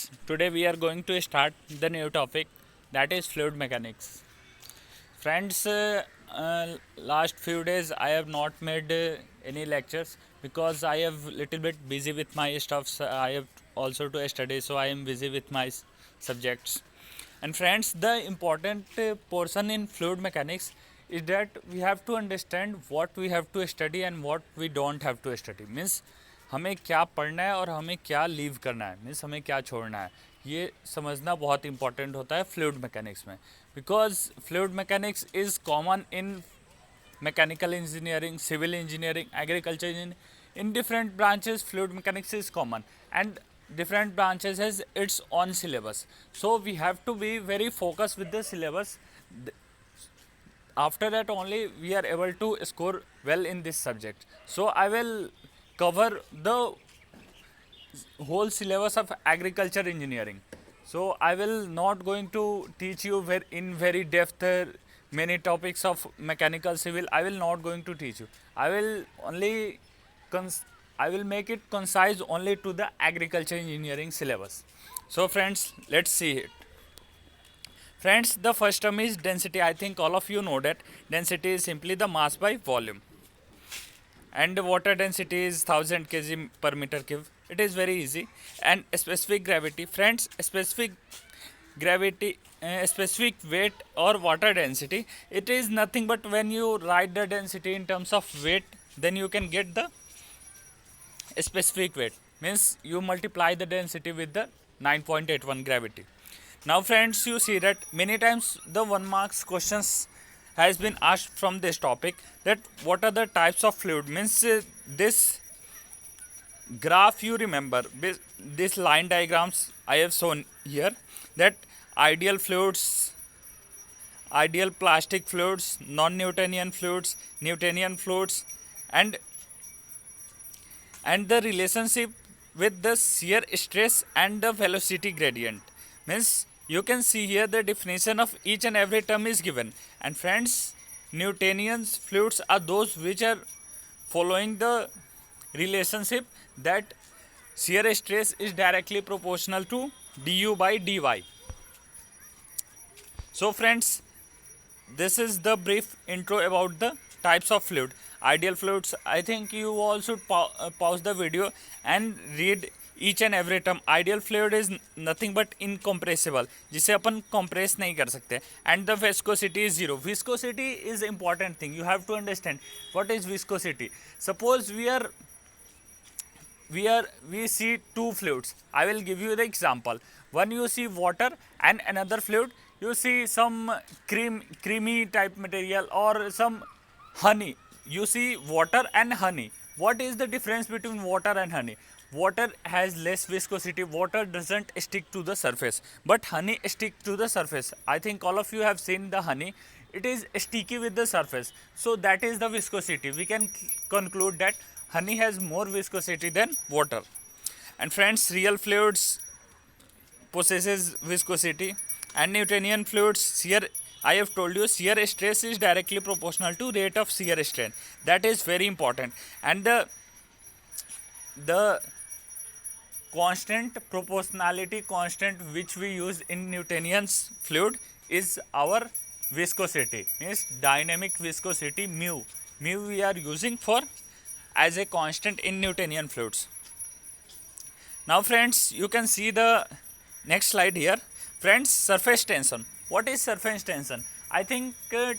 friends, today we are going to start the new topic, that is fluid mechanics. Friends, last few days I have not made any lectures because I have little bit busy with my stuffs. I have also to study, so I am busy with my subjects. And friends, the important portion in fluid mechanics is that we have to understand what we have to study and what we don't have to study. Means हमें क्या पढ़ना है और हमें क्या leave करना है, means हमें क्या छोड़ना है, ये समझना बहुत इंपॉर्टेंट होता है फ्लूइड मैकेनिक्स में. Because fluid mechanics is common in mechanical engineering, civil engineering, agriculture engineering. In different branches fluid mechanics is common, and different branches has its own syllabus, so we have to be very focused with the syllabus. After that only we are able to score well in this subject. So I will cover the whole syllabus of agriculture engineering. So I will not going to teach you in very depth many topics of mechanical civil. I will not going to teach you. I will only I will make it concise only to the agriculture engineering syllabus. So friends, let's see it. Friends, the first term is density. I think all of you know that density is simply the mass by volume, and water density is 1000 kg per meter cube. It is very easy. And specific gravity, friends, specific gravity, specific weight or water density, it is nothing but when you write the density in terms of weight, then you can get the specific weight, means you multiply the density with the 9.81 gravity. Now friends, you see that many times the 1 marks questions has been asked from this topic, that what are the types of fluid, means this graph you remember, this line diagrams I have shown here, that ideal fluids, ideal plastic fluids, non-Newtonian fluids, Newtonian fluids, and the relationship with the shear stress and the velocity gradient. Means you can see here the definition of each and every term is given. And friends, Newtonian fluids are those which are following the relationship that shear stress is directly proportional to du by dy. So friends, this is the brief intro about the types of fluid. Ideal fluids, I think you all should pause the video and read each and every term. Ideal fluid is nothing but incompressible, जिसे अपन compress नहीं कर सकते. And the viscosity is zero. Viscosity is important thing. You have to understand what is viscosity. Suppose we see two fluids. I will give you the example. One you see water, and another fluid you see some creamy type material or some honey. You see water and honey. What is the difference between water and honey? Water has less viscosity. Water doesn't stick to the surface, but honey stick to the surface. I think all of you have seen the honey. It is sticky with the surface. So that is the viscosity. We can conclude that honey has more viscosity than water. And friends, real fluids possesses viscosity, and Newtonian fluids, shear, I have told you, shear stress is directly proportional to rate of shear strain. That is very important. And the constant, proportionality constant which we use in Newtonian's fluid is our viscosity, means dynamic viscosity mu. Mu we are using for as a constant in Newtonian fluids. Now friends, you can see the next slide here. Friends, surface tension. What is surface tension? I think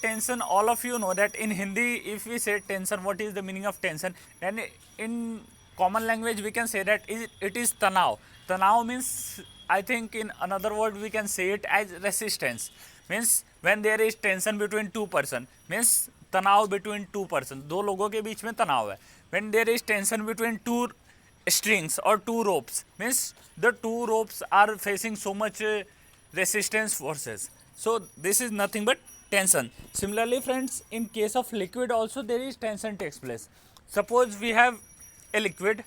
tension, all of you know that in Hindi, if we say tension, what is the meaning of tension? Then in common language we can say that it is tanav. Tanav means, I think in another word we can say it as resistance. Means when there is tension between two person, means तनाव between two person, दो लोगों के बीच में तनाव है. When there is tension between two strings or two ropes, means the two ropes are facing so much resistance forces. So this is nothing but tension. Similarly friends, in case of liquid also there is tension takes place. Suppose we have a liquid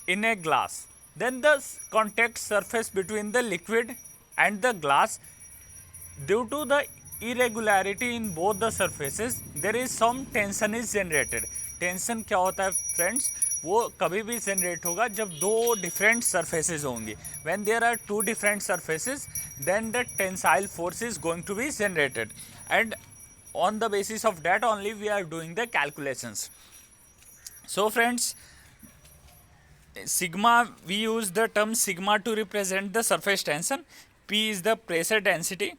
in a glass, then the contact surface between the liquid and the glass, due to the irregularity in both the surfaces, there is some tension is generated. Tension क्या होता है friends? वो कभी भी generate होगा जब दो different surfaces होंगी. When there are two different surfaces, then the tensile force is going to be generated, and on the basis of that only we are doing the calculations. So friends, sigma, we use the term sigma to represent the surface tension, P is the pressure density,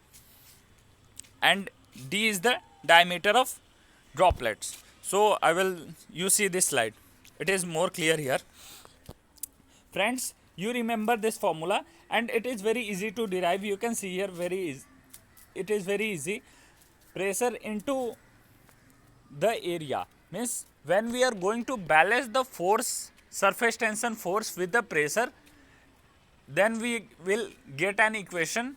and D is the diameter of droplets. So I will, you see this slide, it is more clear here. Friends, you remember this formula and it is very easy to derive. You can see here, very easy, it is very easy. Pressure into the area means when we are going to balance the force, surface tension force with the pressure, then we will get an equation,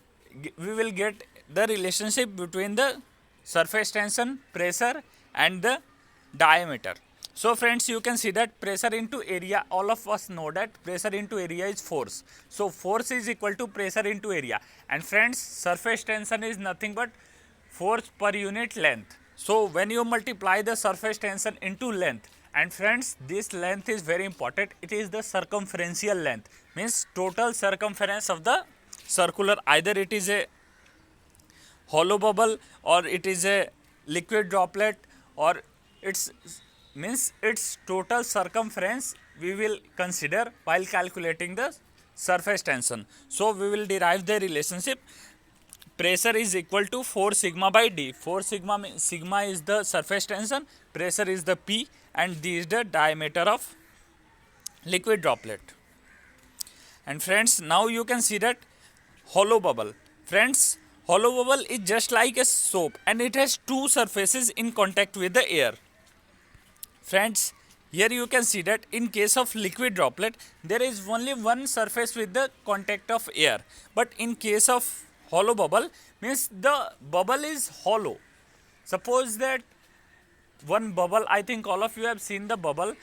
we will get the relationship between the surface tension, pressure and the diameter. So friends, you can see that pressure into area, all of us know that pressure into area is force. So force is equal to pressure into area, and friends, surface tension is nothing but force per unit length. So when you multiply the surface tension into length, and friends, this length is very important, it is the circumferential length, means total circumference of the circular, either it is a hollow bubble or it is a liquid droplet, or it's means its total circumference we will consider while calculating the surface tension. So we will derive the relationship, pressure is equal to 4 sigma by D. 4 sigma means sigma is the surface tension, pressure is the P, and D is the diameter of liquid droplet. And friends, now you can see that hollow bubble. Friends, hollow bubble is just like a soap and it has two surfaces in contact with the air. Friends, here you can see that in case of liquid droplet, there is only one surface with the contact of air. But in case of hollow bubble, means the bubble is hollow. Suppose that one bubble, I think all of you have seen the bubble.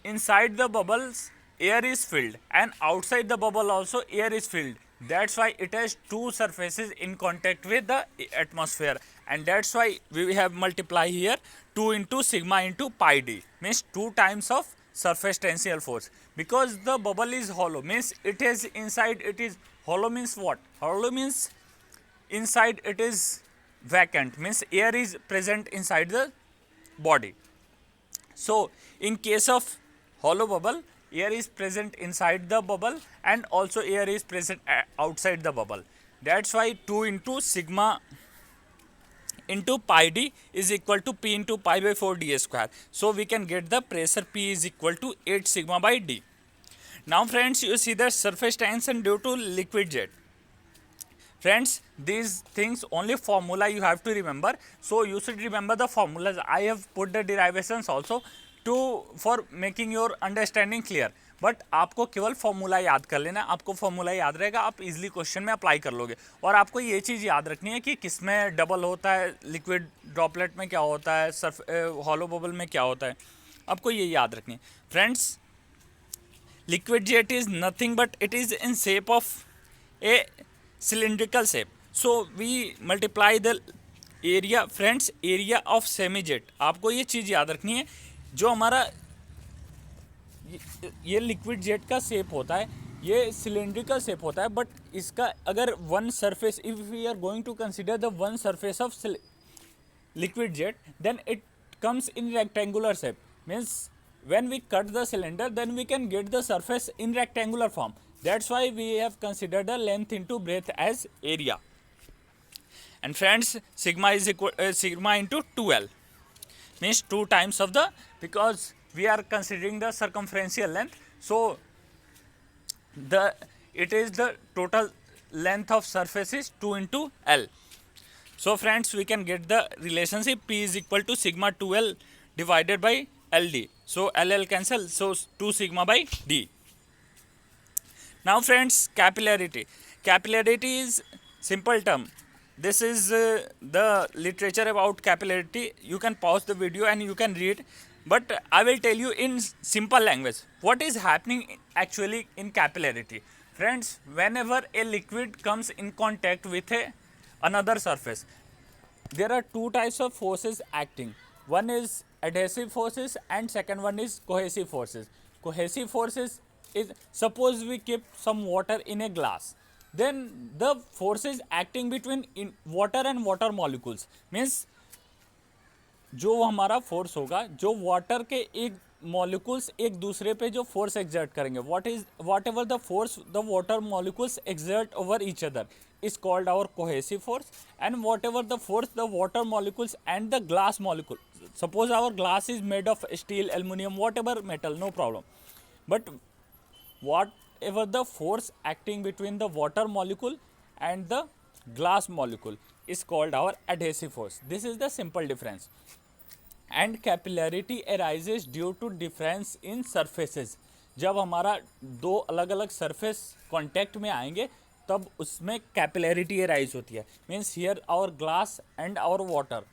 Inside the bubbles, air is filled, and outside the bubble also air is filled. That's why it has two surfaces in contact with the atmosphere, and that's why we have multiply here 2 into sigma into pi d, means 2 times of surface tensile force, because the bubble is hollow, means it is inside, it is hollow means what? Hollow means inside it is vacant, means air is present inside the body. So in case of hollow bubble, air is present inside the bubble and also air is present outside the bubble. That's why 2 into sigma into pi d is equal to P into pi by 4 d square. So we can get the pressure P is equal to 8 sigma by d. Now friends, you see the surface tension due to liquid jet. Friends, these things only formula you have to remember. So you should remember the formulas. I have put the derivations also to for making your understanding clear. But आपको केवल formula याद कर लेना, आपको formula याद रहेगा, आप easily question में अप्लाई कर लोगे. और आपको ये चीज़ याद रखनी है कि किस में डबल होता है, लिक्विड ड्रॉपलेट में क्या होता है, सर्फ हॉलो बबल में क्या होता है, आपको ये याद रखनी है. Friends, liquid jet is nothing but it is in shape of a cylindrical shape. So we multiply the area. Friends, area of semi jet, आपको ये चीज़ याद रखनी है. जो हमारा ये लिक्विड जेट का शेप होता है, ये सिलेंड्रिकल शेप होता है, बट इसका अगर one surface, if we are going to consider the one surface of liquid jet, then it comes in rectangular shape. Means when we cut the cylinder, then we can get the surface in rectangular form. That's why we have considered the length into breadth as area. And friends, sigma is equal sigma into 2L, means 2 times of the, because we are considering the circumferential length, so it is the total length of surface is 2 into L. So friends, we can get the relationship P is equal to sigma 2L divided by LD. So LL cancel, so 2 sigma by D. Now friends, capillarity. Capillarity is simple term. This is the literature about capillarity. You can pause the video and you can read, but I will tell you in simple language what is happening actually in capillarity. Friends, whenever a liquid comes in contact with another surface, there are two types of forces acting. One is adhesive forces and second one is cohesive forces. cohesive force is suppose we keep some water in a glass, then the forces acting between in water and water molecules means जो हमारा force होगा, जो water के एक molecules एक दूसरे पे जो फोर्स एक्सर्ट करेंगे, what ever the force the water molecules exert over each other is called our cohesive force, and whatever the force the water molecules and the glass molecule, suppose our glass is made of steel, aluminum, whatever metal, no problem, but whatever the force acting between the water molecule and the glass molecule is called our adhesive force. This is the simple difference. And capillarity arises due to difference in surfaces. जब हमारा दो अलग अलग surface contact में आएंगे तब उसमें capillarity arise होती है. Means here our glass and our water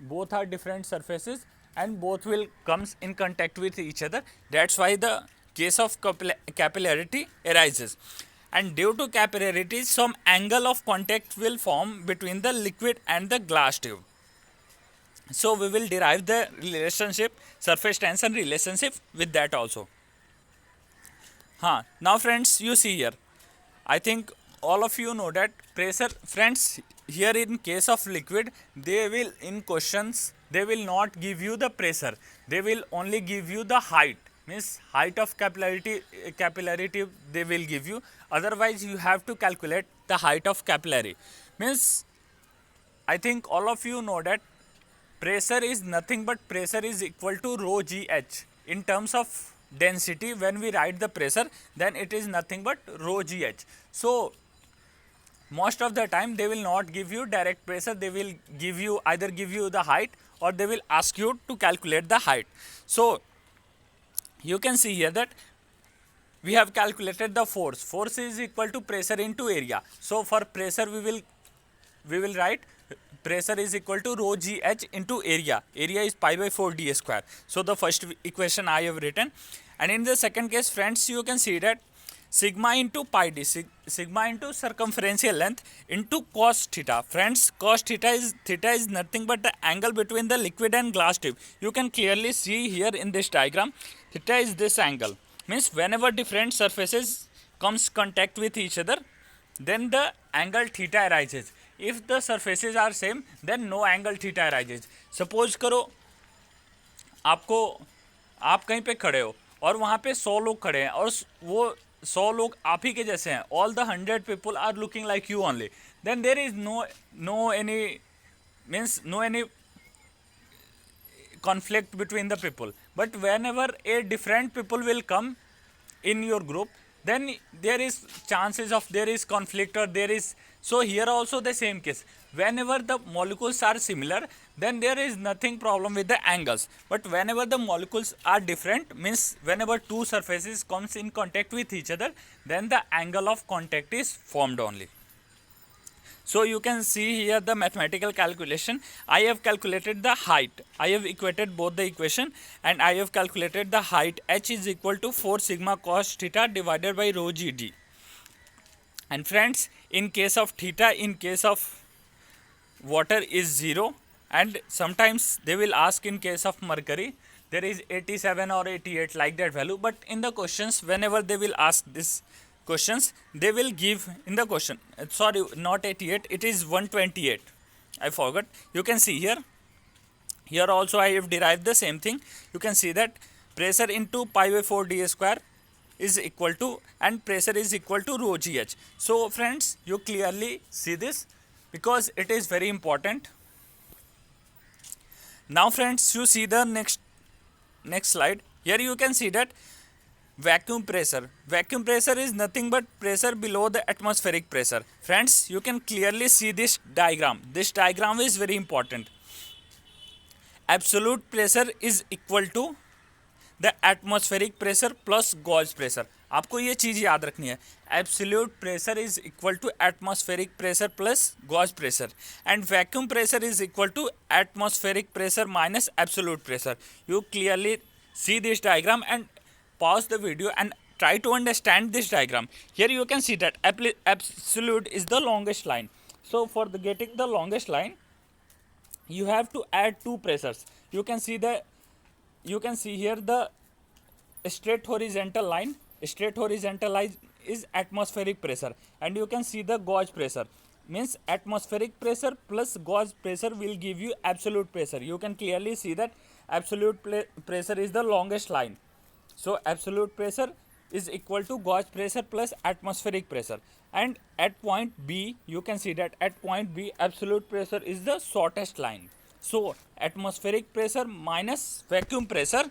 both are different surfaces and both will comes in contact with each other. That's why the case of capillarity arises. And due to capillarity, some angle of contact will form between the liquid and the glass tube. So we will derive the relationship, surface tension relationship with that also. Now friends, you see here, I think all of you know that pressure, friends, here in case of liquid, they will in questions, they will not give you the pressure, they will only give you the height, means height of capillarity they will give you. Otherwise you have to calculate the height of capillary. Means I think all of you know that pressure is nothing but pressure is equal to rho gh. In terms of density, when we write the pressure, then it is nothing but rho gh. So most of the time they will not give you direct pressure, they will give you either give you the height or they will ask you to calculate the height. So you can see here that we have calculated the force is equal to pressure into area. So for pressure we will write pressure is equal to rho gh into area is pi by 4 d square. So the first equation I have written, and in the second case friends, you can see that sigma into pi d, sigma into circumferential length into cos theta. Friends, cos theta is nothing but the angle between the liquid and glass tube. You can clearly see here in this diagram, theta is this angle. Means whenever different surfaces comes contact with each other, then the angle theta arises. If the surfaces are same, then no angle theta arises. Suppose करो आप कहीं पे खड़े हो और वहाँ पे 100 लोग खड़े हैं और वो 100 लोग आप ही के जैसे हैं. All the 100 people are looking like you only. Then there is no any conflict between the people. But whenever a different people will come in your group, then there is chances of there is conflict or there is. So here also the same case, whenever the molecules are similar, then there is nothing problem with the angles. But whenever the molecules are different, means whenever two surfaces comes in contact with each other, then the angle of contact is formed only. So you can see here the mathematical calculation. I have calculated the height. I have equated both the equation and I have calculated the height. H is equal to 4 sigma cos theta divided by rho gd. And friends, in case of theta, in case of water is 0, and sometimes they will ask in case of mercury, there is 87 or 88 like that value. But in the questions, whenever they will ask this questions, they will give in the question, sorry, not 88, it is 128. I forgot. You can see here also I have derived the same thing. You can see that pressure into pi by 4 d square is equal to, and pressure is equal to rho gh. So friends, you clearly see this because it is very important. Now friends, you see the next slide. Here you can see that vacuum pressure is nothing but pressure below the atmospheric pressure. Friends, you can clearly see this diagram. This diagram is very important. Absolute pressure is equal to the atmospheric pressure plus gauge pressure. आपको ये चीज़ याद रखनी है. Absolute pressure is equal to atmospheric pressure plus gauge pressure, and vacuum pressure is equal to atmospheric pressure minus absolute pressure. You clearly see this diagram and pause the video and try to understand this diagram. Here you can see that absolute is the longest line. So for getting the longest line, you have to add two pressures. You can see here the straight horizontal line, straight horizontal line is atmospheric pressure, and you can see the gauge pressure. Means atmospheric pressure plus gauge pressure will give you absolute pressure. You can clearly see that absolute pressure is the longest line. So absolute pressure is equal to gauge pressure plus atmospheric pressure. And at point B, you can see that at point B, absolute pressure is the shortest line. So atmospheric pressure minus vacuum pressure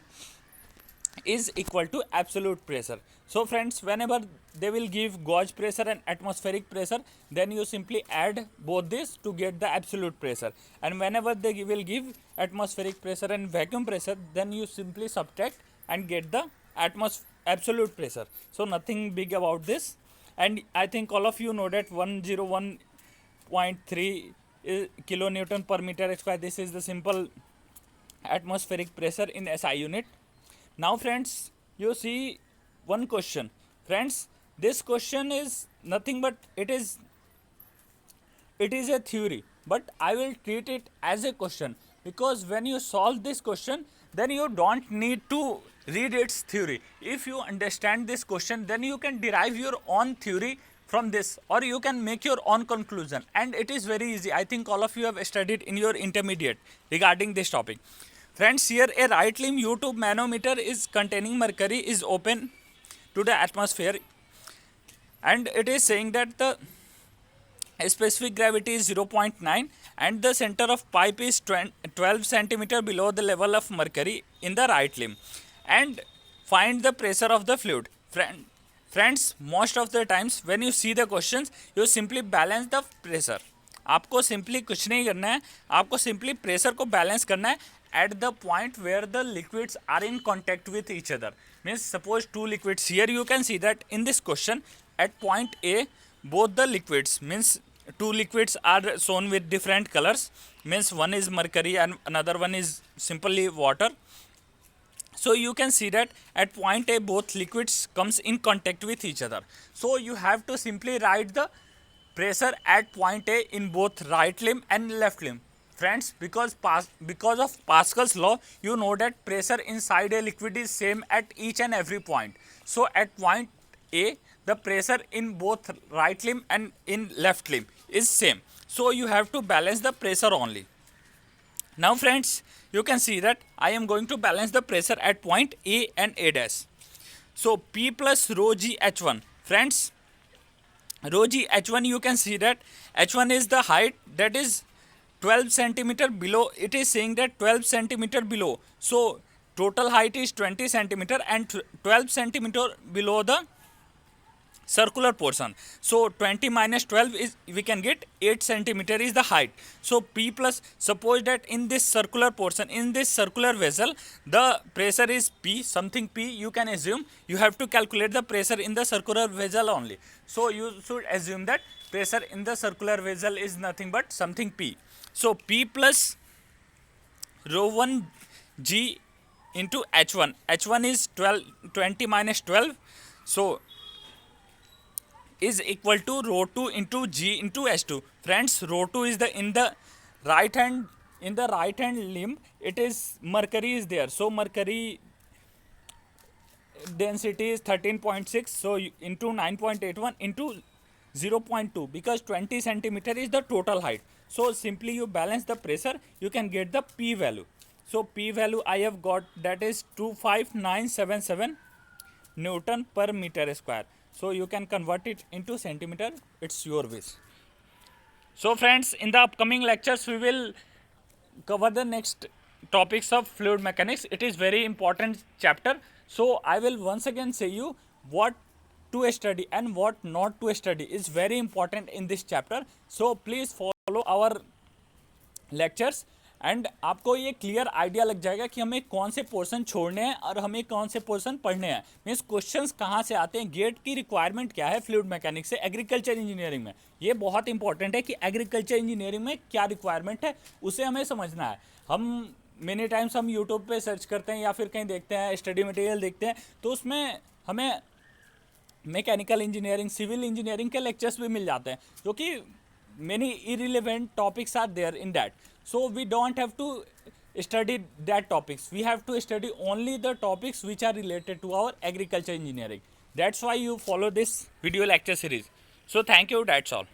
is equal to absolute pressure. So friends, whenever they will give gauge pressure and atmospheric pressure, then you simply add both this to get the absolute pressure. And whenever they will give atmospheric pressure and vacuum pressure, then you simply subtract and get the absolute pressure. So nothing big about this. And I think all of you know that 101.3 kilonewton per meter square. This is the simple atmospheric pressure in SI unit. Now friends, you see one question. Friends, this question is nothing but it is a theory, but I will treat it as a question, because when you solve this question, then you don't need to read its theory. If you understand this question, then you can derive your own theory from this, or you can make your own conclusion, and it is very easy. I think all of you have studied in your intermediate regarding this topic. Friends, here a right limb U2 manometer is containing mercury is open to the atmosphere, and it is saying that the specific gravity is 0.9 and the center of pipe is 12 centimeter below the level of mercury in the right limb, and find the pressure of the fluid. Friends, most of the times when you see the questions, you simply balance the pressure. आपको simply कुछ नहीं करना है, आपको simply pressure को balance करना है at the point where the liquids are in contact with each other. Means suppose two liquids, here you can see that in this question at point A, both the liquids, means two liquids are shown with different colors, means one is mercury and another one is simply water. So you can see that at point A, both liquids comes in contact with each other. So you have to simply write the pressure at point A in both right limb and left limb. Friends, because of Pascal's law, you know that pressure inside a liquid is same at each and every point. So at point A, the pressure in both right limb and in left limb is same. So you have to balance the pressure only. Now friends, you can see that I am going to balance the pressure at point A and A dash. So P plus rho G H1. Friends, rho G H1, you can see that H1 is the height, that is 12 centimeter below. It is saying that 12 centimeter below. So total height is 20 centimeter and 12 centimeter below the circular portion. So 20 minus 12 is, we can get 8 centimeter is the height. So P plus, suppose that in this circular portion, in this circular vessel, the pressure is P, something P, you can assume. You have to calculate the pressure in the circular vessel only. So you should assume that pressure in the circular vessel is nothing but something P. So P plus rho 1 G into H1. H1 is 20 minus 12. So is equal to rho 2 into G into H2. Friends, rho 2 is in the right hand limb. It is mercury is there. So mercury density is 13.6. So into 9.81 into 0.2, because 20 centimeter is the total height. So simply you balance the pressure, you can get the P value. So P value I have got, that is 25977 Newton per meter square. So you can convert it into centimeter, it's your wish. So friends, in the upcoming lectures we will cover the next topics of fluid mechanics. It is very important chapter. So I will once again say you what to study and what not to study is very important in this chapter. So please follow our lectures and आपको ये clear idea लग जाएगा कि हमें कौन से portion छोड़ने हैं और हमें कौन से पोर्शन पढ़ने हैं. मीन्स क्वेश्चंस कहाँ से आते हैं, गेट की रिक्वायरमेंट क्या है फ्लूइड मैकेनिक्स से एग्रीकल्चर इंजीनियरिंग में. ये बहुत इंपॉर्टेंट है कि एग्रीकल्चर इंजीनियरिंग में क्या रिक्वायरमेंट है उसे हमें समझना है. हम मेनी टाइम्स हम यूट्यूब पे सर्च करते हैं या फिर कहीं देखते हैं, स्टडी मटेरियल देखते हैं, तो उसमें हमें मैकेनिकल इंजीनियरिंग, सिविल इंजीनियरिंग के लेक्चर्स भी मिल जाते हैं, जो कि many irrelevant topics are there in that. So we don't have to study that topics. We have to study only the topics which are related to our agriculture engineering. That's why you follow this video lecture series. So thank you, that's all.